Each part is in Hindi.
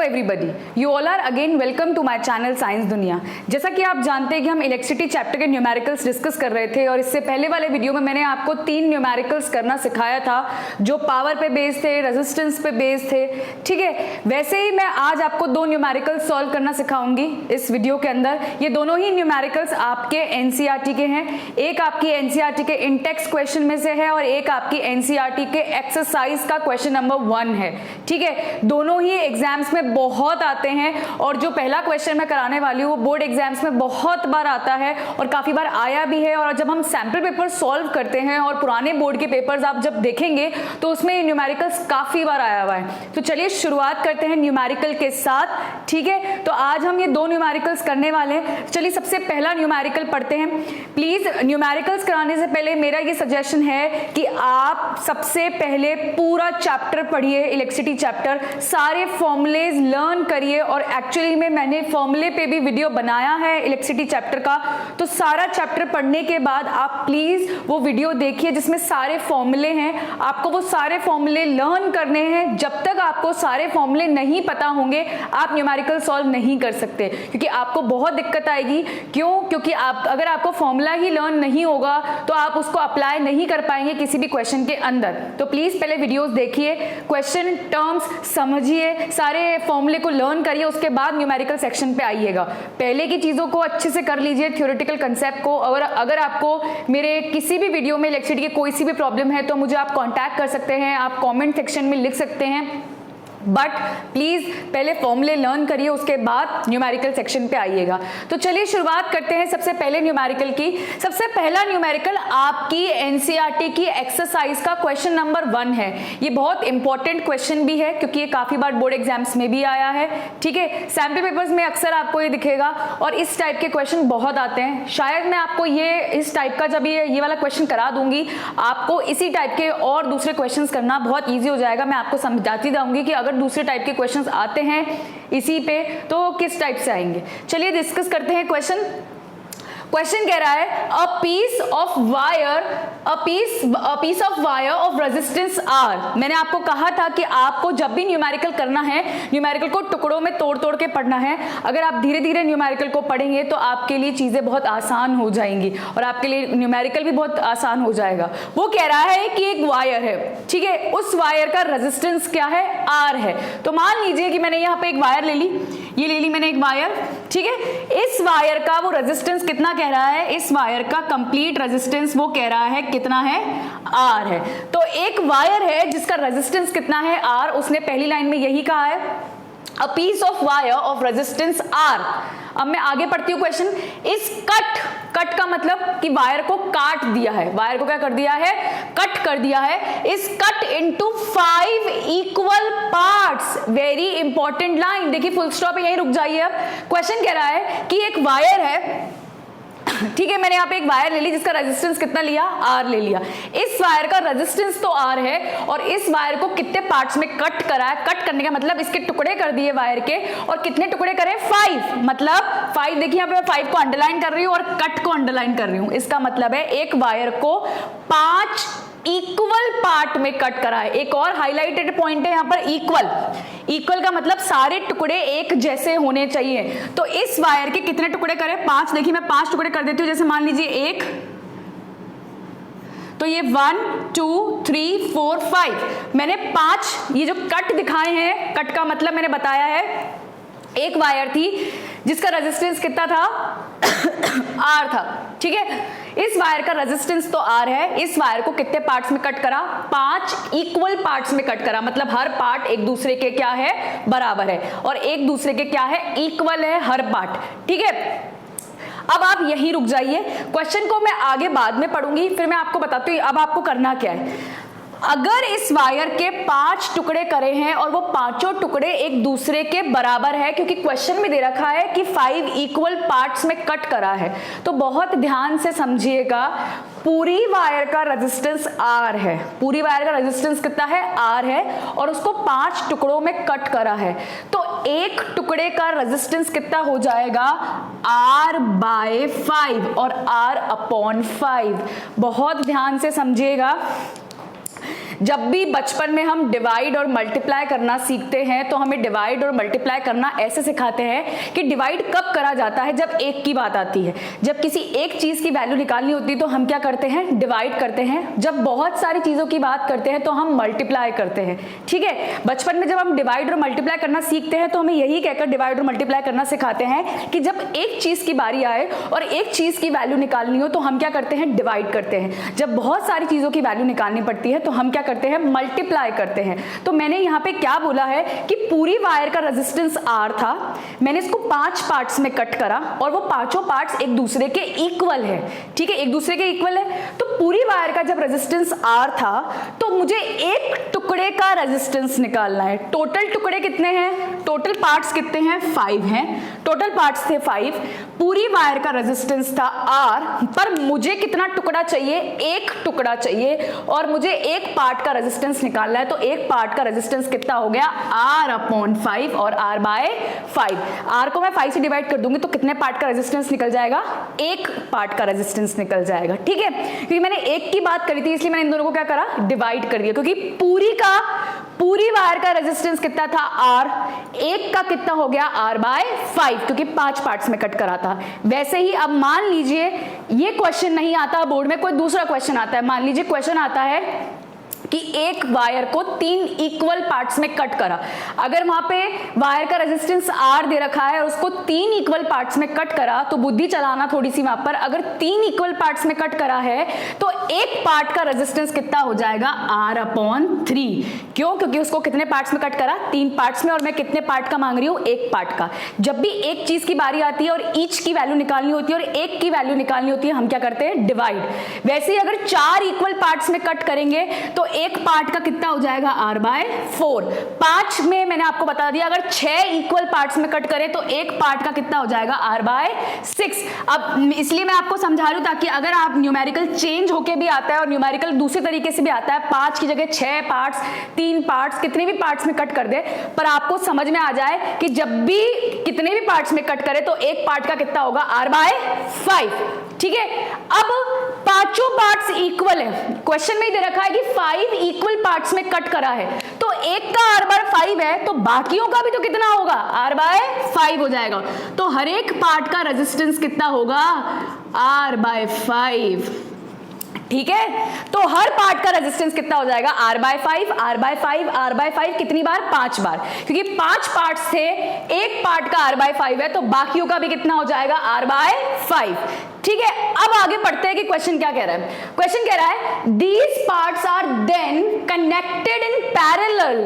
Everybody, you all are again welcome to my channel science दुनिया। जैसा कि आप जानते हैं कि हम इलेक्ट्रिसिटी चैप्टर के न्यूमेरिकल्स डिस्कस कर रहे थे और इससे पहले वाले वीडियो में मैंने आपको 3 न्यूमेरिकल्स करना सिखाया था जो पावर पे बेस्ड थे, रेजिस्टेंस पे बेस्ड थे। ठीक है, वैसे ही मैं आज आपको 2 न्यूमेरिकल्स सॉल्व करना सिखाऊंगी इस वीडियो के अंदर। ये दोनों ही न्यूमेरिकल्स आपके एनसीईआरटी के हैं। एक आपकी एनसीईआरटी के इंटेक्स क्वेश्चन में से है और एक आपकी एनसीईआरटी के एक्सरसाइज का क्वेश्चन नंबर 1 है। ठीक है, दोनों ही एग्जाम्स में बहुत आते हैं और जो पहला क्वेश्चन मैं कराने वाली हूँ वो बोर्ड एग्जाम्स में बहुत बार आता है और काफी बार आया भी है। और जब हम सैंपल पेपर सॉल्व करते हैं और पुराने बोर्ड के पेपर्स आप जब देखेंगे तो उसमें न्यूमेरिकल्स काफी बार आया हुआ है। तो चलिए शुरुआत करते हैं न्यूमेरिकल के साथ। ठीक है, तो आज हम ये 2 न्यूमेरिकल्स करने वाले हैं। चलिए सबसे पहला न्यूमेरिकल पढ़ते हैं। प्लीज न्यूमेरिकल्स कराने से पहले मेरा ये सजेशन है कि आप सबसे पहले पूरा चैप्टर पढ़िए, इलेक्ट्रिसिटी चैप्टर, सारे फॉर्मूलेज लर्न करिए। और एक्चुअली में मैंने फॉर्मूले पे भी वीडियो बनाया है इलेक्ट्रिसिटी चैप्टर का, तो सारा चैप्टर पढ़ने के बाद आप प्लीज वो वीडियो देखिए जिसमें सारे फॉर्मूले हैं। आपको वो सारे फॉर्मूले लर्न करने हैं। जब तक आपको सारे फॉर्मूले नहीं पता होंगे आप न्यूमेरिकल सॉल्व नहीं कर सकते, क्योंकि आपको बहुत दिक्कत आएगी। क्यों? क्योंकि अगर आपको फॉर्मूला ही लर्न नहीं होगा तो आप उसको अप्लाई नहीं कर पाएंगे किसी भी क्वेश्चन के अंदर। तो प्लीज पहले वीडियोस देखिए, क्वेश्चन टर्म्स समझिए, सारे फॉर्मूले को लर्न करिए, उसके बाद न्यूमेरिकल सेक्शन पे आइएगा। पहले की चीजों को अच्छे से कर लीजिए, थ्योरेटिकल कंसेप्ट को। और अगर आपको मेरे किसी भी वीडियो में इलेक्ट्रिसिटी की कोई सी भी प्रॉब्लम है तो मुझे आप कांटेक्ट कर सकते हैं, आप कमेंट सेक्शन में लिख सकते हैं। बट प्लीज पहले फॉर्मूले लर्न करिए, उसके बाद न्यूमेरिकल सेक्शन पे आइएगा। तो चलिए शुरुआत करते हैं सबसे पहले न्यूमेरिकल की। सबसे पहला न्यूमेरिकल आपकी एनसीईआरटी की एक्सरसाइज का क्वेश्चन नंबर 1 है। ये बहुत इंपॉर्टेंट क्वेश्चन भी है क्योंकि ये काफी बार बोर्ड एग्जाम्स में भी आया है। ठीक है, सैंपल पेपर्स में अक्सर आपको ये दिखेगा और इस टाइप के क्वेश्चन बहुत आते हैं। शायद मैं आपको ये इस टाइप का जब ये वाला क्वेश्चन करा दूंगी, आपको इसी टाइप के और दूसरे क्वेश्चन करना बहुत ईजी हो जाएगा। मैं आपको समझाती जाऊंगी कि अगर दूसरे टाइप के क्वेश्चंस आते हैं इसी पे तो किस टाइप से आएंगे। चलिए डिस्कस करते हैं क्वेश्चन। क्वेश्चन कह रहा है a piece of wire of resistance R. मैंने आपको कहा था कि आपको जब भी न्यूमेरिकल करना है, न्यूमेरिकल को टुकड़ों में तोड़ तोड़ के पढ़ना है। अगर आप धीरे धीरे न्यूमेरिकल को पढ़ेंगे तो आपके लिए चीजें बहुत आसान हो जाएंगी और आपके लिए न्यूमेरिकल भी बहुत आसान हो जाएगा। वो कह रहा है कि एक वायर है, ठीक है, उस वायर का रेजिस्टेंस क्या है? आर है। तो मान लीजिए कि मैंने यहाँ पे एक वायर ले ली, ये ले ली मैंने एक वायर। ठीक है, इस वायर का वो रेजिस्टेंस कितना कह रहा है? इस वायर का कंप्लीट रेजिस्टेंस वो कह रहा है कितना है? आर है। तो एक वायर है जिसका रेजिस्टेंस कितना है? आर। उसने पहली लाइन में यही कहा है, a piece of wire of resistance R. अब मैं आगे पढ़ती हूँ क्वेश्चन। इस कट का मतलब कि वायर को काट दिया है। वायर को क्या कर दिया है? कट कर दिया है। इस cut into 5 equal parts. Very important line. देखिए फुल स्टॉप यहीं रुक जाइए। अब क्वेश्चन कह रहा है कि एक वायर है, ठीक है, मैंने यहाँ पे एक वायर ले ली जिसका रेजिस्टेंस कितना लिया? आर ले लिया। इस वायर का रेजिस्टेंस तो आर है और इस वायर को कितने पार्ट्स में कट करा है? कट करने का मतलब इसके टुकड़े कर दिए वायर के। और कितने टुकड़े करे? 5। मतलब 5, देखिए यहाँ पे मैं 5 को अंडरलाइन कर रही हूँ और कट को अंडरलाइन कर रही हूँ। इसका मतलब है एक वायर को 5 इक्वल पार्ट में कट करा है। एक और हाईलाइटेड पॉइंट है यहाँ पर, इक्वल। इक्वल का मतलब सारे टुकड़े एक जैसे होने चाहिए। तो इस वायर के कितने टुकड़े करें? 5। देखिए मैं 5 टुकड़े कर देती हूँ। जैसे मान लीजिए 1, तो ये 1 2 3 4 5। मैंने 5 ये जो कट दिखाए हैं, कट का मतलब मैंने बताया है, एक वायर थी जिसका रेजिस्टेंस कितना था? आर था। ठीक है, इस वायर का रेजिस्टेंस तो आर है। इस वायर को कितने पार्ट्स में कट करा? 5 इक्वल पार्ट्स में कट करा। मतलब हर पार्ट एक दूसरे के क्या है? बराबर है और एक दूसरे के क्या है? इक्वल है हर पार्ट। ठीक है, अब आप यहीं रुक जाइए। क्वेश्चन को मैं आगे बाद में पढ़ूंगी, फिर मैं आपको बताती हूँ अब आपको करना क्या है। अगर इस वायर के 5 टुकड़े करे हैं और वो पांचों टुकड़े एक दूसरे के बराबर है, क्योंकि क्वेश्चन में दे रखा है कि 5 इक्वल पार्ट्स में कट करा है, तो बहुत ध्यान से समझिएगा। पूरी वायर का रेजिस्टेंस आर है। पूरी वायर का रेजिस्टेंस कितना है? आर है और उसको 5 टुकड़ों में कट करा है। तो एक टुकड़े का रेजिस्टेंस कितना हो जाएगा? R/5 और R/5। बहुत ध्यान से समझिएगा। जब भी बचपन में हम डिवाइड और मल्टीप्लाई करना सीखते हैं तो हमें डिवाइड और मल्टीप्लाई करना ऐसे सिखाते हैं कि डिवाइड कब करा जाता है, जब एक की बात आती है। जब किसी एक चीज की वैल्यू निकालनी होती है तो हम क्या करते हैं, डिवाइड करते हैं। जब बहुत सारी चीजों की बात करते हैं तो हम मल्टीप्लाई करते हैं। ठीक है, बचपन में जब हम डिवाइड और मल्टीप्लाई करना सीखते हैं तो हमें यही कहकर डिवाइड और मल्टीप्लाई करना सिखाते हैं कि जब एक चीज की बारी आए और एक चीज की वैल्यू निकालनी हो तो हम क्या करते हैं, डिवाइड करते हैं। जब बहुत सारी चीजों की वैल्यू निकालनी पड़ती है तो हम क्या करते हैं, मल्टीप्लाई करते हैं। तो मैंने यहाँ पे क्या बोला है कि पूरी वायर का रेजिस्टेंस R था, मैंने इसको 5 पार्ट्स में कट करा और वो पांचों पार्ट्स एक दूसरे के इक्वल है। ठीक है, एक दूसरे के इक्वल है। तो पूरी वायर का जब रेजिस्टेंस R था तो मुझे एक टुकड़े का रेजिस्टेंस निकालना है। टोटल टुकड़े कितने हैं, टोटल पार्ट्स कितने हैं, 5 हैं। टोटल पार्ट्स थे 5। पूरी वायर का रेजिस्टेंस था R, पर मुझे कितना टुकड़ा चाहिए, एक टुकड़ा चाहिए और मुझे एक पार्ट का रेजिस्टेंस निकालना है। तो एक पार्ट का रेजिस्टेंस कितना हो गया, R/5 और R/5। R को मैं 5 से डिवाइड कर दूंगी तो कितने पार्ट का रेजिस्टेंस निकल जाएगा, एक पार्ट का रेजिस्टेंस निकल जाएगा। ठीक है, क्योंकि मैंने एक की बात करी थी इसलिए मैंने इन दोनों को क्या करा, डिवाइड कर दिया। क्योंकि पूरी वायर का रेजिस्टेंस कितना था, R, एक का कितना हो गया, R/5, क्योंकि 5 पार्ट्स में कट करा था। वैसे ही अब मान लीजिए ये क्वेश्चन नहीं आता बोर्ड में, कोई दूसरा क्वेश्चन आता है। मान लीजिए क्वेश्चन आता है कि एक वायर को 3 इक्वल पार्ट्स में कट करा। अगर वहां पे वायर का रेजिस्टेंस R दे रखा है और उसको 3 इक्वल पार्ट्स में कट करा तो बुद्धि चलाना थोड़ी सी वहां पर। अगर 3 इक्वल पार्ट्स में कट करा है तो एक पार्ट का रेजिस्टेंस कितना हो जाएगा, R/3। क्यों, क्योंकि उसको कितने पार्ट्स में कट करा, 3 पार्ट्स में, और मैं कितने पार्ट का मांग रही हूं, एक पार्ट का। जब भी एक चीज की बारी आती है और ईच की वैल्यू निकालनी होती है और एक की वैल्यू निकालनी होती है, हम क्या करते हैं, डिवाइड। वैसे ही अगर 4 इक्वल पार्ट्स में कट करेंगे तो एक पार्ट का कितना हो जाएगा, R/4। 5 में मैंने आपको बता दिया अगर 6 इक्वल पार्ट्स में कट करें तो एक पार्ट का कितना हो जाएगा, R/6। अब इसलिए मैं आपको समझा रही हूं ताकि अगर आप न्यूमेरिकल चेंज होके भी आता है और न्यूमेरिकल दूसरे तरीके से भी आता है, 5 की जगह 6 पार्ट्स, 3 पार्ट्स, कितने भी पार्ट्स में कट कर दे, पर आपको समझ में आ जाए कि जब भी कितने भी पार्ट्स में कट करे तो एक पार्ट का कितना होगा, R/5। ठीक है, अब पांचों पार्ट्स इक्वल है। क्वेश्चन में ही दे रखा है कि 5 इक्वल पार्ट्स में कट करा है तो एक का R/5 है तो बाकियों का भी तो कितना होगा, R/5 हो जाएगा। तो हर एक पार्ट का रेजिस्टेंस कितना होगा, R/5। ठीक है, तो हर पार्ट का रेजिस्टेंस कितना हो जाएगा, R/5, R/5, R/5, कितनी बार, 5 बार। क्योंकि 5 पार्ट्स थे, एक पार्ट का R/5 है तो बाकियों का भी कितना हो जाएगा, R/5। ठीक है, अब आगे पढ़ते हैं कि क्वेश्चन क्या कह रहा है। क्वेश्चन कह रहा है these parts are then connected in parallel.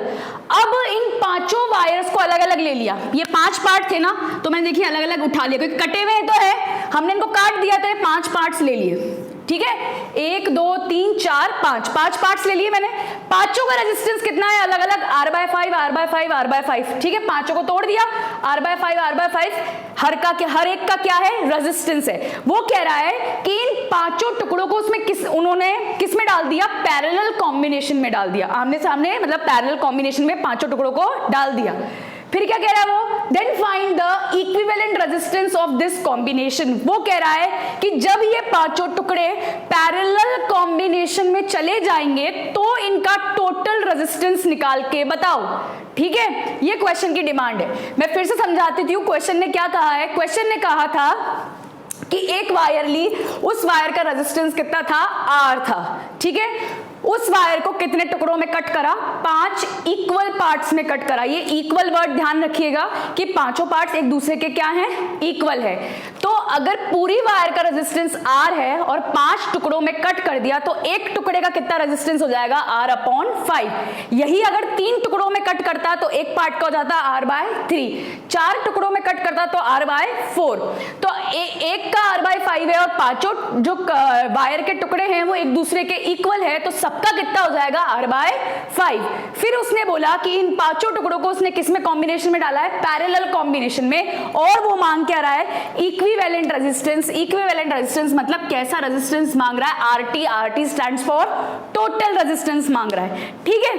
अब इन पांचों वायर्स को अलग अलग ले लिया। ये 5 पार्ट थे ना, तो मैंने देखिए अलग अलग उठा लिया, क्योंकि कटे हुए तो है, हमने इनको काट दिया तो 5 पार्ट्स ले लिए। ठीक है, 1 2 3 4 5 पार्ट्स ले लिए मैंने। पांचों का रेजिस्टेंस कितना है, अलग अलग, R/5, R/5, R/5। ठीक है, पांचों को तोड़ दिया, R/5, R/5। हर एक का क्या है, रेजिस्टेंस है। वो कह रहा है कि इन पांचों टुकड़ों को उन्होंने किस में डाल दिया, पैरेलल कॉम्बिनेशन में डाल दिया। आमने सामने मतलब पैरेलल कॉम्बिनेशन में पांचों टुकड़ों को डाल दिया। फिर क्या कह रहा है वो, then find the equivalent resistance of this combination. वो कह रहा है कि जब ये पांचों टुकड़े पैरेलल कॉम्बिनेशन में चले जाएंगे तो इनका टोटल रेजिस्टेंस निकाल के बताओ। ठीक है, ये क्वेश्चन की डिमांड है। मैं फिर से समझाती हूँ क्वेश्चन ने क्या कहा है। क्वेश्चन ने कहा था कि एक वायर ली, उस वायर का रेजिस्टेंस कितना था, R था। ठीक है, उस वायर को कितने टुकड़ों में कट करा, 5 इक्वल पार्ट्स में कट करा। ये इक्वल वर्ड ध्यान रखिएगा कि पांचों पार्ट्स एक दूसरे के क्या हैं, इक्वल है। तो अगर पूरी वायर का रेजिस्टेंस R है और 5 टुकड़ों में कट कर दिया तो एक टुकड़े का कितना रेजिस्टेंस हो जाएगा, R/5। यही अगर 3 टुकड़ों में कट करता तो एक पार्ट का हो जाता R/3, 4 टुकड़ों में कट करता तो R/4। तो एक का R/5 है और पांचों जो वायर के टुकड़े हैं वो एक दूसरे के इक्वल है, तो सबका कितना हो जाएगा, R/5। फिर उसने बोला कि इन पांचों टुकड़ों को उसने किस में कॉम्बिनेशन में डाला है, पैरेलल कॉम्बिनेशन में। और वो मांग क्या रहा है, इक्विवेलेंट रेजिस्टेंस। इक्विवेलेंट रेजिस्टेंस मतलब कैसा रेजिस्टेंस मांग रहा है, RT। RT stands for total resistance मांग रहा है। ठीक है,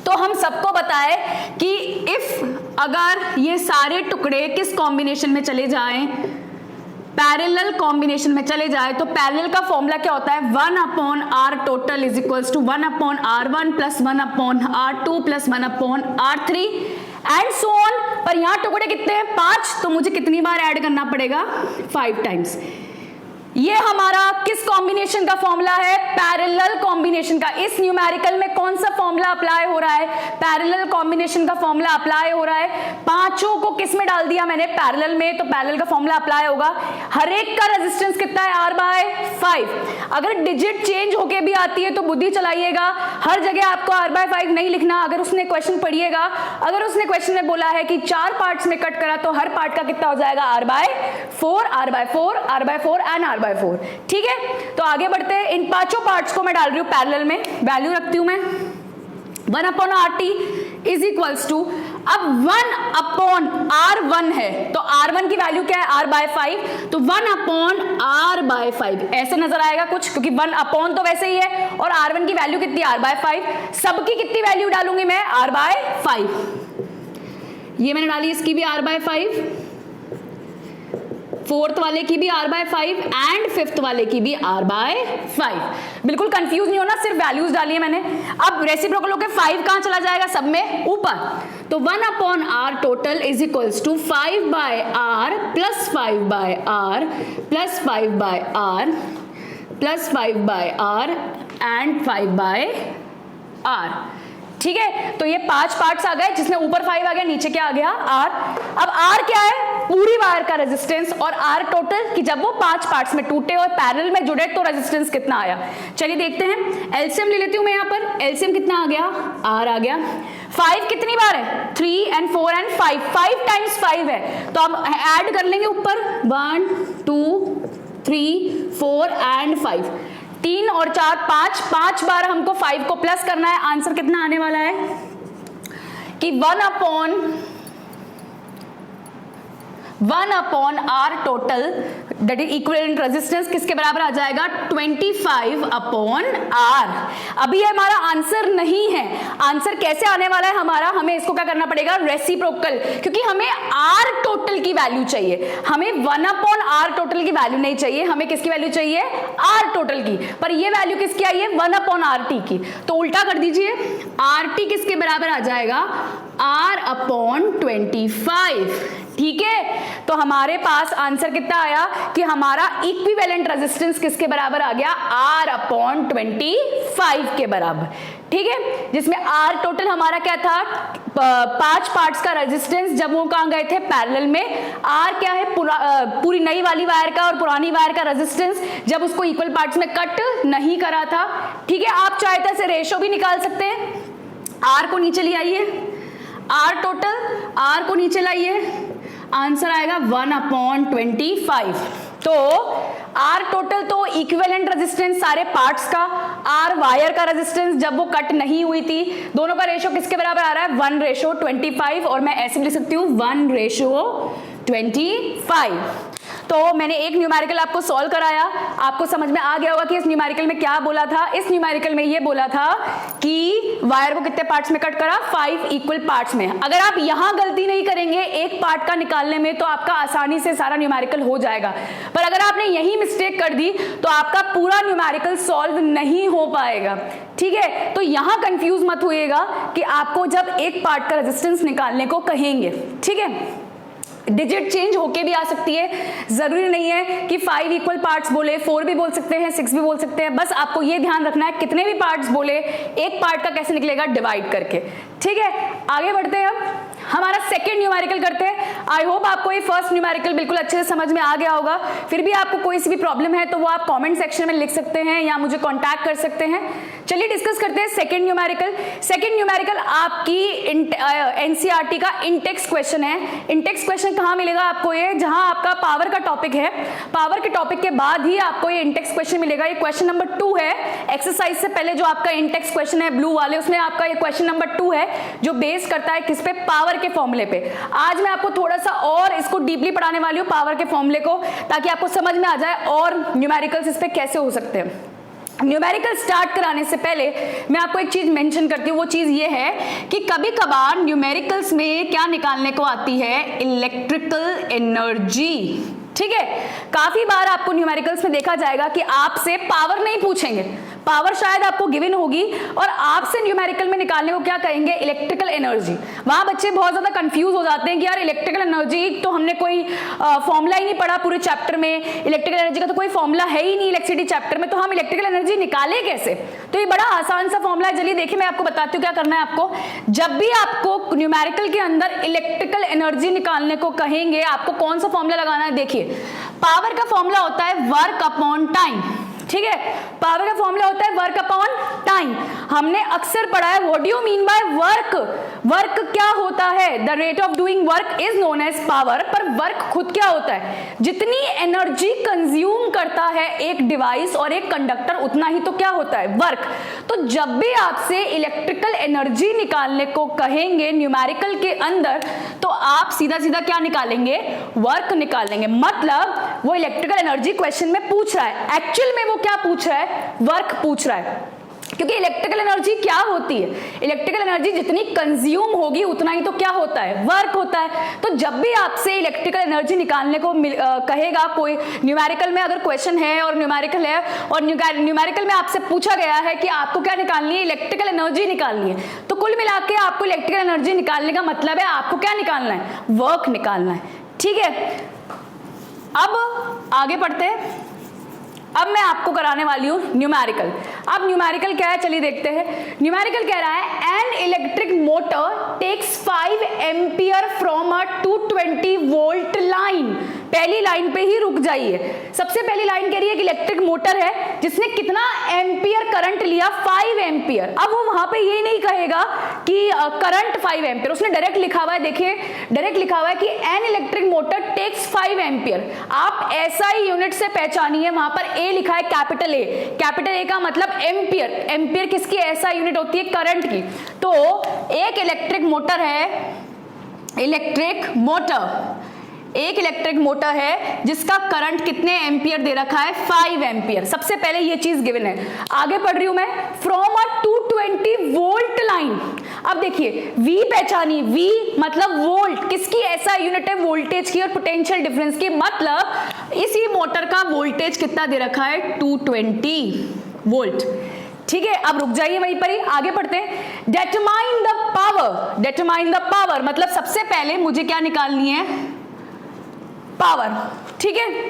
तो हम सबको बताए कि इफ अगर ये सारे टुकड़े किस कॉम्बिनेशन में चले जाएं, पैरेलल कॉम्बिनेशन में चले जाए तो पैरेलल का फॉर्मूला क्या होता है, 1/r total is equals to 1/r1 plus 1/r2 plus 1/r3 and so on. पर यहां टुकड़े कितने हैं, 5, तो मुझे कितनी बार ऐड करना पड़ेगा, 5 टाइम्स। ये हमारा किस कॉम्बिनेशन का फॉर्मूला है, पैरेलल कॉम्बिनेशन का। इस न्यूमेरिकल में कौन सा फॉर्मूला अप्लाई हो रहा है, पैरेलल कॉम्बिनेशन का फॉर्मूला अप्लाई हो रहा है। पांचों को किस में डाल दिया मैंने, पैरेलल में, तो पैरेलल का फॉर्मूला अप्लाई होगा। हर एक का रेजिस्टेंस कितना है, r/5। अगर डिजिट चेंज होके भी आती है तो बुद्धि चलाइएगा, हर जगह आपको r/5 नहीं लिखना। अगर उसने क्वेश्चन पढ़िएगा, अगर उसने क्वेश्चन में बोला है कि 4 पार्ट्स में कट करा तो हर पार्ट का कितना हो जाएगा, r/4 r/4 r/4 and r/4। ठीक है, तो आगे बढ़ते हैं। इन पांचों पार्ट्स को मैं डाल रही हूं पैरेलल में, वैल्यू रखती हूं मैं 1/RT इज इक्वल्स टू, अब 1/R1 है तो R1 की वैल्यू क्या है, r/5, तो 1/R/5 ऐसे नजर आएगा कुछ, क्योंकि 1 तो वैसे ही है और R1 की वैल्यू कितनी, r/5। सबकी कितनी वैल्यू डालूंगी मैं, r/5। ये मैंने डाली, इसकी भी r/5, फोर्थ वाले की भी r/5 एंड फिफ्थ वाले की भी r/5। बिल्कुल कंफ्यूज नहीं होना, सिर्फ वैल्यूज डाली है मैंने। अब रेसिप्रोकल होके 5 कहां चला जाएगा, सब में ऊपर, तो 1/r total is equals to 5/r plus 5/r plus 5/r plus 5/r and 5/r। ठीक है, तो ये 5 पार्ट्स आ गए, जिसमें ऊपर 5 आ गया, नीचे क्या आ गया, r। अब r क्या है, पूरी वायर का रेजिस्टेंस, और r टोटल कि जब वो 5 पार्ट्स में टूटे और पैरेलल में जुड़े तो रेजिस्टेंस कितना आया। चलिए देखते हैं, एलसीएम ले लेती हूं मैं यहाँ पर। एलसीएम कितना आ गया, r आ गया। 5 कितनी बार है, 3 and 4 and 5, 5 टाइम्स 5 है, तो हम ऐड कर लेंगे ऊपर 1 2 3 4 एंड 5, 3 और 4 5 बार हमको 5 को प्लस करना है। आंसर कितना आने वाला है कि 1/r total that is equivalent resistance किसके बराबर आ जाएगा, 25/r। अभी हमारा आंसर नहीं है, आंसर कैसे आने वाला है हमारा, हमें इसको क्या करना पड़ेगा, रेसिप्रोकल, क्योंकि हमें r टोटल की वैल्यू चाहिए, हमें 1/r टोटल की वैल्यू नहीं चाहिए, हमें किसकी वैल्यू चाहिए, r टोटल की। पर ये वैल्यू किसकी आई है, 1/rt की, तो उल्टा कर दीजिए, rt किसके बराबर आ जाएगा, r/25। ठीक है, तो हमारे पास आंसर कितना आया कि हमारा इक्विवेलेंट रेजिस्टेंस किसके बराबर आ गया, r/25 के बराबर। ठीक है, जिसमें r टोटल हमारा क्या था, 5 पार्ट्स का रेजिस्टेंस, जब वो कहां गए थे, पैरेलल में। r क्या है, पूरी नई वाली वायर का और पुरानी वायर का रेजिस्टेंस, जब उसको इक्वल पार्ट्स में कट नहीं करा था। ठीक है, आप चाहे तो ऐसे रेशो भी निकाल सकते हैं, r को नीचे ले आइए, r टोटल, r को नीचे लाइए, आंसर आएगा 1/25। तो R टोटल तो इक्विवेलेंट रेजिस्टेंस सारे पार्ट्स का, R वायर का रेजिस्टेंस जब वो कट नहीं हुई थी, दोनों का रेशो किसके बराबर आ रहा है, 1/25, और मैं ऐसे लिख सकती हूँ 1/25। तो मैंने एक न्यूमेरिकल आपको सॉल्व कराया, आपको समझ में आ गया होगा कि इस न्यूमेरिकल में क्या बोला था। इस न्यूमेरिकल में ये बोला था कि वायर को कितने पार्ट्स में कट करा, 5 इक्वल पार्ट्स में। अगर आप यहां गलती नहीं करेंगे एक पार्ट का निकालने में, तो आपका आसानी से सारा न्यूमेरिकल हो जाएगा। पर अगर आपने यही मिस्टेक कर दी तो आपका पूरा न्यूमेरिकल सॉल्व नहीं हो पाएगा। ठीक है, तो यहां कंफ्यूज मत होइएगा कि आपको जब एक पार्ट का रेजिस्टेंस निकालने को कहेंगे, ठीक है, डिजिट चेंज होके भी आ सकती है, जरूरी नहीं है कि 5 इक्वल पार्ट्स बोले, 4 भी बोल सकते हैं, 6 भी बोल सकते हैं। बस आपको ये ध्यान रखना है कितने भी पार्ट्स बोले, एक पार्ट का कैसे निकलेगा, डिवाइड करके। ठीक है, आगे बढ़ते हैं, अब हमारा सेकंड न्यूमेरिकल करते हैं। आई होप आपको ये फर्स्ट न्यूमेरिकल बिल्कुल अच्छे से समझ में आ गया होगा। फिर भी आपको कोई सी भी प्रॉब्लम है तो वो आप कमेंट सेक्शन में लिख सकते हैं या मुझे कांटेक्ट कर सकते हैं। चलिए डिस्कस करते हैं सेकंड न्यूमेरिकल। सेकंड न्यूमेरिकल आपकी एनसीईआरटी का इंटेक्स क्वेश्चन है। इंटेक्स क्वेश्चन कहाँ मिलेगा आपको, ये जहां आपका पावर का टॉपिक है, पावर के टॉपिक के बाद ही आपको ये इंटेक्स क्वेश्चन मिलेगा। ये क्वेश्चन नंबर 2 है, एक्सरसाइज से पहले जो आपका इंटेक्स क्वेश्चन है ब्लू वाले, उसमें आपका ये क्वेश्चन नंबर 2 है, जो बेस करता है किस पे, पावर के फॉर्मूले पे। आज मैं आपको थोड़ा सा और इसको डीपली पढ़ाने वाली हूँ, पावर के फॉर्मूले को, ताकि आपको समझ में आ जाए और न्यूमेरिकल्स इस पे कैसे हो सकते हैं। न्यूमेरिकल स्टार्ट कराने से पहले मैं आपको एक चीज मेंशन करती हूँ, वो चीज ये है कि कभी कभार न्यूमेरिकल्स में क्या निकालने को आती है, इलेक्ट्रिकल एनर्जी। ठीक है, काफी बार आपको न्यूमेरिकल्स में देखा जाएगा कि आपसे पावर नहीं पूछेंगे, पावर शायद आपको गिवन होगी और आपसे न्यूमेरिकल में निकालने को क्या कहेंगे, इलेक्ट्रिकल एनर्जी। वहां बच्चे बहुत ज्यादा कंफ्यूज हो जाते हैं कि यार इलेक्ट्रिकल एनर्जी तो हमने कोई फॉर्मूला ही नहीं पढ़ा पूरे चैप्टर में, इलेक्ट्रिकल एनर्जी का तो कोई फॉर्मूला है ही नहीं इलेक्ट्रिसिटी चैप्टर में, तो हम इलेक्ट्रिकल एनर्जी निकाले कैसे। तो ये बड़ा आसान सा फॉर्मूला है, चलिए देखिए मैं आपको बताती हूँ क्या करना है आपको। जब भी आपको न्यूमेरिकल के अंदर इलेक्ट्रिकल एनर्जी निकालने को कहेंगे, आपको कौन सा फॉर्मूला लगाना है, देखिए पावर का फॉर्मूला होता है वर्क अपॉन टाइम। ठीक है, पावर का फॉर्मूला होता है वर्क अपॉन टाइम। हमने अक्सर पढ़ा है what do you mean by work. Work क्या होता है, the rate of doing work is known as power. पर वर्क खुद क्या होता है, जितनी एनर्जी कंज्यूम करता है एक डिवाइस और एक कंडक्टर, उतना ही तो क्या होता है, वर्क। तो जब भी आपसे इलेक्ट्रिकल एनर्जी निकालने को कहेंगे न्यूमेरिकल के अंदर, तो आप सीधा सीधा क्या निकालेंगे, वर्क निकालेंगे। मतलब वो इलेक्ट्रिकल एनर्जी क्वेश्चन में पूछ रहा है, एक्चुअल में वो क्या पूछ रहा है, वर्क पूछ रहा है। क्योंकि इलेक्ट्रिकल एनर्जी क्या होती है, इलेक्ट्रिकल एनर्जी जितनी कंज्यूम होगी उतना ही तो क्या होता है, वर्क होता है। तो जब भी आपसे इलेक्ट्रिकल एनर्जी निकालने को कहेगा कोई, न्यूमेरिकल में अगर क्वेश्चन है और न्यूमेरिकल है और न्यूमेरिकल में आपसे पूछा गया है कि आपको क्या निकालनी है, इलेक्ट्रिकल एनर्जी निकालनी है, तो कुल मिला के आपको इलेक्ट्रिकल एनर्जी निकालने का मतलब है आपको क्या निकालना है, वर्क निकालना है। ठीक है, अब आगे बढ़ते हैं। अब मैं आपको कराने वाली हूं न्यूमेरिकल। अब न्यूमेरिकल क्या है, चलिए देखते हैं। न्यूमेरिकल कह रहा है an electric motor takes 5 ampere from a 220 volt line. पहली लाइन पे ही रुक जाइए। सबसे पहली लाइन कह रही है कि इलेक्ट्रिक मोटर है जिसने कितना एम्पियर करंट लिया, 5 एम्पियर। अब वो वहां पे ये नहीं कहेगा कि करंट 5 एम्पियर, उसने डायरेक्ट लिखा हुआ है, देखिए डायरेक्ट लिखा हुआ है कि an electric motor takes 5 ampere. आप ऐसा ही यूनिट से पहचानिए, वहां पर ए लिखा है कैपिटल ए, कैपिटल ए का मतलब एम्पियर। एम्पियर किसकी ऐसा यूनिट होती है, करंट की। तो एक इलेक्ट्रिक मोटर है, इलेक्ट्रिक मोटर, एक इलेक्ट्रिक मोटर है जिसका करंट कितने एम्पियर दे रखा है, 5 एम्पियर। सबसे पहले ये चीज गिवन है। आगे पढ़ रही हूं मैं, फ्रॉम अ 220 वोल्ट लाइन। अब देखिए V पहचानी, V मतलब वोल्ट, किसकी ऐसा यूनिट है, वोल्टेज की और पोटेंशियल डिफरेंस की। मतलब इसी मोटर का वोल्टेज कितना दे रखा है, 220 वोल्ट। ठीक है, अब रुक जाइए वहीं पर ही, आगे पढ़ते हैं। Determine the power, determine the power मतलब सबसे पहले मुझे क्या निकालनी है, पावर। ठीक है,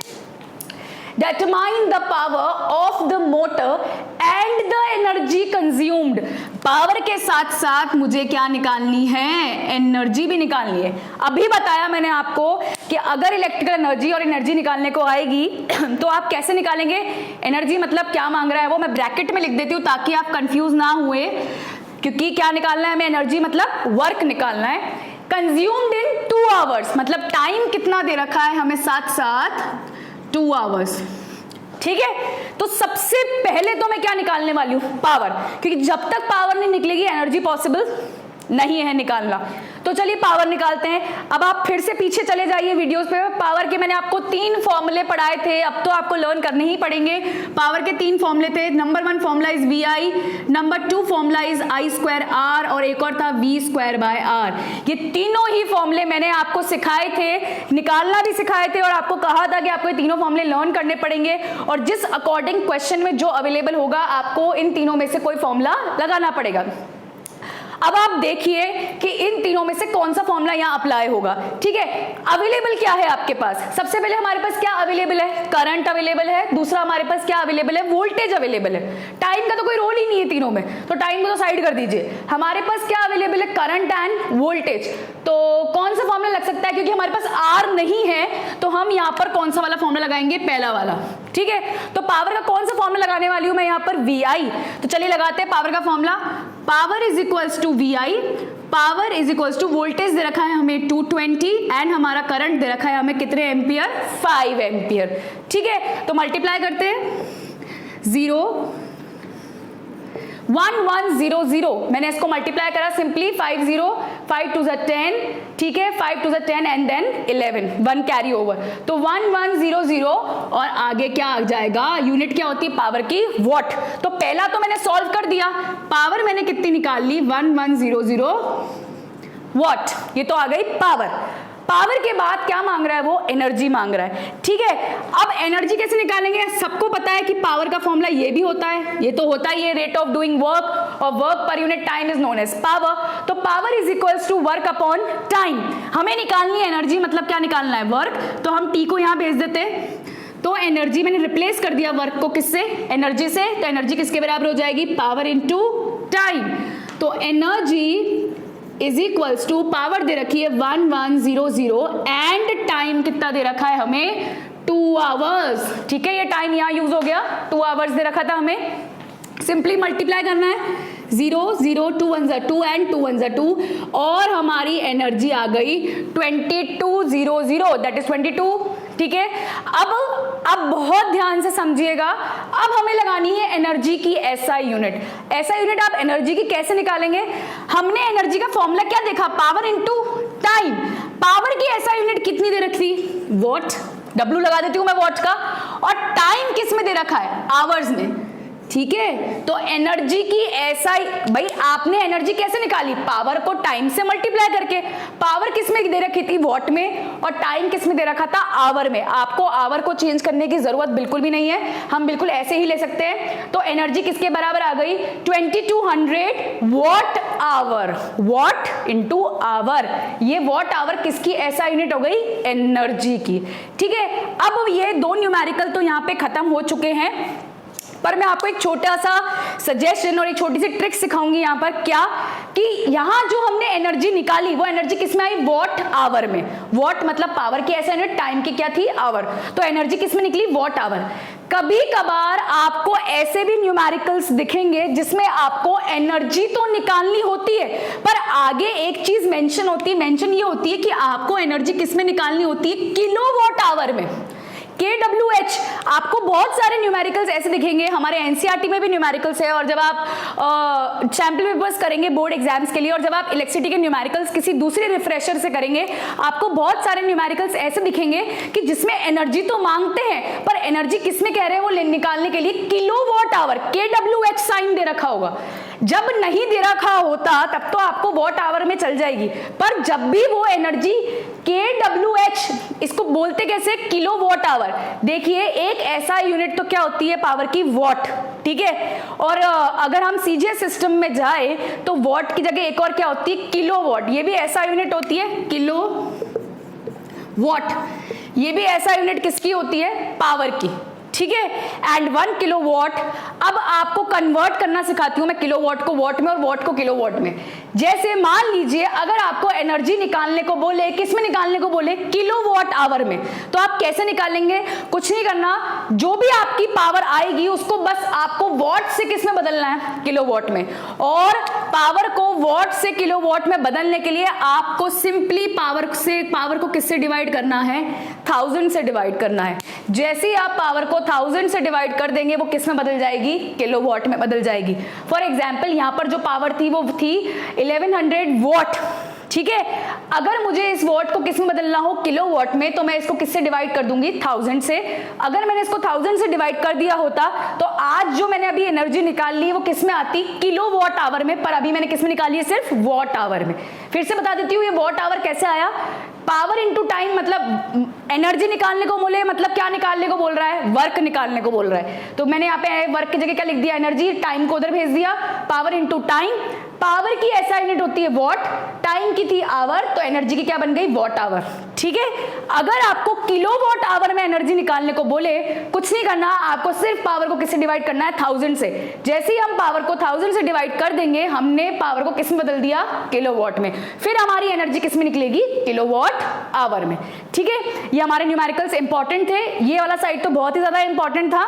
determine the power of the motor and the energy consumed। Power के साथ साथ मुझे क्या निकालनी है, एनर्जी भी निकालनी है। अभी बताया मैंने आपको कि अगर इलेक्ट्रिकल एनर्जी और एनर्जी निकालने को आएगी तो आप कैसे निकालेंगे, एनर्जी मतलब क्या मांग रहा है वो मैं ब्रैकेट में लिख देती हूँ ताकि आप कंफ्यूज ना हुए, क्योंकि क्या निकालना है हमें, एनर्जी मतलब वर्क निकालना है। कंज्यूम्ड इन 2 आवर्स मतलब टाइम कितना दे रखा है हमें, साथ साथ 2 आवर्स। ठीक है, तो सबसे पहले तो मैं क्या निकालने वाली हूं, पावर, क्योंकि जब तक पावर नहीं निकलेगी एनर्जी पॉसिबल नहीं है निकालना। तो चलिए पावर निकालते हैं। अब आप फिर से पीछे चले जाइए वीडियोस पे, पावर के मैंने आपको 3 फॉर्मूले पढ़ाए थे, अब तो आपको लर्न करने ही पड़ेंगे। पावर के 3 फॉर्मूले थे, number 1 formula is VI, number 2 formula is I²R और एक और था V²/R। ये तीनों ही फॉर्मूले मैंने आपको सिखाए थे, निकालना भी सिखाए थे और आपको कहा था कि आपको ये तीनों फॉर्मूले लर्न करने पड़ेंगे और जिस अकॉर्डिंग क्वेश्चन में जो अवेलेबल होगा आपको इन तीनों में से कोई फॉर्मूला लगाना पड़ेगा। अब आप देखिए कि इन तीनों में से कौन सा फॉर्मूला यहां अप्लाई होगा। ठीक है, अवेलेबल क्या है आपके पास, सबसे पहले हमारे पास क्या अवेलेबल है, करंट अवेलेबल है। दूसरा हमारे पास क्या अवेलेबल है, वोल्टेज अवेलेबल है। टाइम का तो कोई रोल ही नहीं है तीनों में, तो टाइम को तो साइड कर दीजिए। हमारे पास क्या अवेलेबल है, करंट एंड वोल्टेज। तो कौन सा फॉर्मूला लग सकता है, क्योंकि हमारे पास आर नहीं है तो हम यहां पर कौन सा वाला फॉर्मूला लगाएंगे, पहला वाला। ठीक है, तो पावर का कौन सा फॉर्मूला लगाने वाली हूं मैं यहां पर, VI। तो चलिए लगाते हैं पावर का formula. Power is equals to VI, power is equals to voltage दे रखा है हमें 220 एंड हमारा करंट दे रखा है हमें कितने एम्पियर, 5 एम्पियर। ठीक है, तो मल्टीप्लाई करते हैं, 0 1 1 0 0, मैंने इसको मल्टीप्लाई करा सिंपली, 5 0 5 2 10, ठीक है, 5 2 10 एंड देन 11, 1 कैरी ओवर, तो 1 1 0 0 और आगे क्या आ जाएगा, यूनिट क्या होती है पावर की, वॉट। तो पहला तो मैंने सॉल्व कर दिया, पावर मैंने कितनी निकाल ली, 1 1 0 0 वॉट, ये तो आ गई पावर। पावर के बाद क्या मांग रहा है वो, एनर्जी मांग रहा है, ठीक है। अब एनर्जी कैसे निकालेंगे, सबको पता है कि पावर का फॉर्मूला ये भी होता है, ये तो होता ही है, रेट ऑफ डूइंग वर्क और वर्क पर unit time is known as power. तो power is equals to work upon time. हमें निकालनी है एनर्जी, मतलब क्या निकालना है, वर्क, तो हम टी को यहां भेज देते हैं। तो एनर्जी मैंने रिप्लेस कर दिया वर्क को किससे, एनर्जी से, तो एनर्जी किसके बराबर हो जाएगी, पावर इनटू टाइम। तो energy is equals to, power दे रखी है 1100 एंड टाइम कितना दे रखा है हमें, 2 आवर्स, ठीक है। ये टाइम यहां यूज हो गया, 2 आवर्स दे रखा था हमें, सिंपली मल्टीप्लाई करना है, 0 0 2 1 2 एंड 2 1 2, और हमारी एनर्जी आ गई 2200, दैट इज 22, ठीक है। अब बहुत ध्यान से समझिएगा, अब हमें लगानी है एनर्जी की एसआई यूनिट। एसआई यूनिट आप एनर्जी की कैसे निकालेंगे, हमने एनर्जी का फॉर्मूला क्या देखा, पावर इनटू टाइम। पावर की एसआई यूनिट कितनी दे रखी, वॉट, W लगा देती हूं मैं वॉट का, और टाइम किस में दे रखा है, आवर्स में, ठीक है। तो एनर्जी की एसआई, भाई आपने एनर्जी कैसे निकाली, पावर को टाइम से मल्टीप्लाई करके। पावर किस में दे रखी थी, वॉट में, और टाइम किस में दे रखा था, आवर में। आपको आवर को चेंज करने की जरूरत बिल्कुल भी नहीं है, हम बिल्कुल ऐसे ही ले सकते हैं। तो एनर्जी किसके बराबर आ गई, 2200 watt hour, watt into hour. ये वॉट आवर किसकी एसआई यूनिट हो गई, एनर्जी की, ठीक है। अब ये दो न्यूमेरिकल तो यहाँ पे खत्म हो चुके हैं, पर मैं आपको एक छोटा सा सजेशन और एक छोटी सी ट्रिक सिखाऊंगी यहाँ पर, क्या कि यहाँ जो हमने एनर्जी निकाली वो एनर्जी किस में आई, वॉट आवर में। वॉट मतलब पावर की ऐसा यूनिट, टाइम की क्या थी, आवर, तो एनर्जी किस में निकली, वॉट आवर। कभी कभार आपको ऐसे भी न्यूमेरिकल्स दिखेंगे जिसमें आपको एनर्जी तो निकालनी होती है, पर आगे एक चीज मेंशन होती है, मेंशन ये होती है कि आपको एनर्जी किस में निकालनी होती है, किलोवाट आवर में, kWh। आपको बहुत सारे न्यूमेरिकल्स ऐसे दिखेंगे, हमारे एनसीईआरटी में भी न्यूमेरिकल्स है, और जब आप सैंपल पेपर्स करेंगे बोर्ड एग्जाम्स के लिए, और जब आप इलेक्ट्रिसिटी के न्यूमेरिकल्स किसी दूसरे रिफ्रेशर से करेंगे, आपको बहुत सारे न्यूमेरिकल्स ऐसे दिखेंगे कि जिसमें एनर्जी तो मांगते हैं, पर एनर्जी किसमें कह रहे हैं वो निकालने के लिए किलोवाट आवर, kWh साइन दे रखा होगा। जब नहीं दे रखा होता तब तो आपको वॉट आवर में चल जाएगी, पर जब भी वो एनर्जी kWh, इसको बोलते कैसे, किलोवाट आवर। देखिए एक ऐसा यूनिट तो क्या होती है पावर की, वॉट, ठीक है। और अगर हम सीजीएस सिस्टम में जाए तो वॉट की जगह एक और क्या होती है, किलोवाट। ये भी ऐसा यूनिट होती है, किलो वॉट। ये भी ऐसा यूनिट किसकी होती है, पावर की, ठीक है। एंड 1 किलोवाट, अब आपको कन्वर्ट करना सिखाती हूं मैं किलोवाट को वॉट में और वॉट को किलोवाट में। जैसे मान लीजिए अगर आपको एनर्जी निकालने को बोले, किस में निकालने को बोले, किलोवाट आवर में, तो आप कैसे निकालेंगे, कुछ नहीं करना, जो भी आपकी पावर आएगी उसको बस आपको वॉट से किस में बदलना है, किलोवाट में। और पावर को वॉट से किलोवाट में बदलने के लिए आपको सिंपली पावर को किससे डिवाइड करना है, 1000 से डिवाइड करना है। जैसे ही आप पावर को 1000 से डिवाइड कर देंगे वो किस में बदल जाएगी, किलोवाट में बदल जाएगी। फॉर एग्जाम्पल यहाँ पर जो पावर थी वो थी 1100 वॉट, ठीक है। अगर मुझे इस वॉट को किस में बदलना हो, किलोवाट में, तो मैं इसको किससे डिवाइड कर दूंगी, 1000 से। अगर मैंने इसको 1000 से डिवाइड कर दिया होता तो आज जो मैंने अभी एनर्जी निकाल ली वो किस में आती, किलोवाट आवर में, पर अभी मैंने किस में निकाली है, सिर्फ वॉट आवर में। फिर से बता देती हूँ ये वॉट आवर कैसे आया, पावर इनटू टाइम, मतलब एनर्जी निकालने को बोले, मतलब क्या निकालने को बोल रहा है, वर्क निकालने को बोल रहा है। तो मैंने यहाँ पे वर्क की जगह क्या लिख दिया, एनर्जी, टाइम को उधर भेज दिया, पावर इनटू टाइम। पावर की ऐसा यूनिट होती है वॉट, टाइम की थी आवर, तो एनर्जी की क्या बन गई, वॉट आवर, ठीक है। अगर आपको किलोवाट आवर में एनर्जी निकालने को बोले, कुछ नहीं करना, आपको सिर्फ पावर को किससे डिवाइड करना है, 1000 से। जैसे ही हम पावर को 1000 से डिवाइड कर देंगे, हमने पावर को किस में बदल दिया, किलोवाट में, फिर हमारी एनर्जी किस में निकलेगी, किलोवाट आवर में, ठीक है। ये हमारे न्यूमेरिकल्स इंपॉर्टेंट थे, ये वाला साइड तो बहुत ही ज्यादा इंपॉर्टेंट था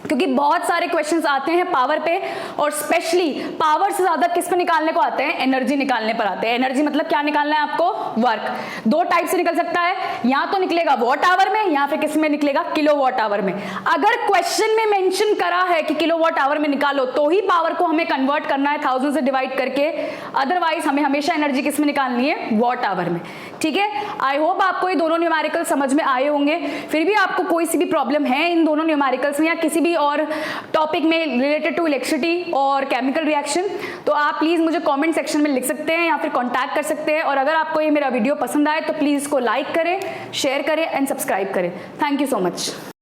क्योंकि बहुत सारे क्वेश्चंस आते हैं पावर पे, और स्पेशली पावर से ज्यादा किस पे निकालने को आते हैं, एनर्जी निकालने पर आते हैं। एनर्जी मतलब क्या निकालना है आपको, वर्क। दो टाइप से निकल सकता है, या तो निकलेगा वॉट आवर में, या फिर किस में निकलेगा, किलोवाट आवर में। अगर क्वेश्चन में मेंशन करा है कि किलोवाट आवर में निकालो तो ही पावर को हमें कन्वर्ट करना है 1000 से डिवाइड करके, अदरवाइज हमें हमेशा एनर्जी किस में निकालनी है, वॉट आवर में, ठीक है, आई होप आपको ये दोनों न्यूमेरिकल समझ में आए होंगे। फिर भी आपको कोई सी भी प्रॉब्लम है इन दोनों न्यूमेरिकल्स में या किसी भी और टॉपिक में रिलेटेड टू इलेक्ट्रिसिटी और केमिकल रिएक्शन, तो आप प्लीज मुझे कमेंट सेक्शन में लिख सकते हैं या फिर कांटेक्ट कर सकते हैं। और अगर आपको ये मेरा वीडियो पसंद आए तो प्लीज इसको लाइक करें, शेयर करें एंड सब्सक्राइब करें। Thank you so much.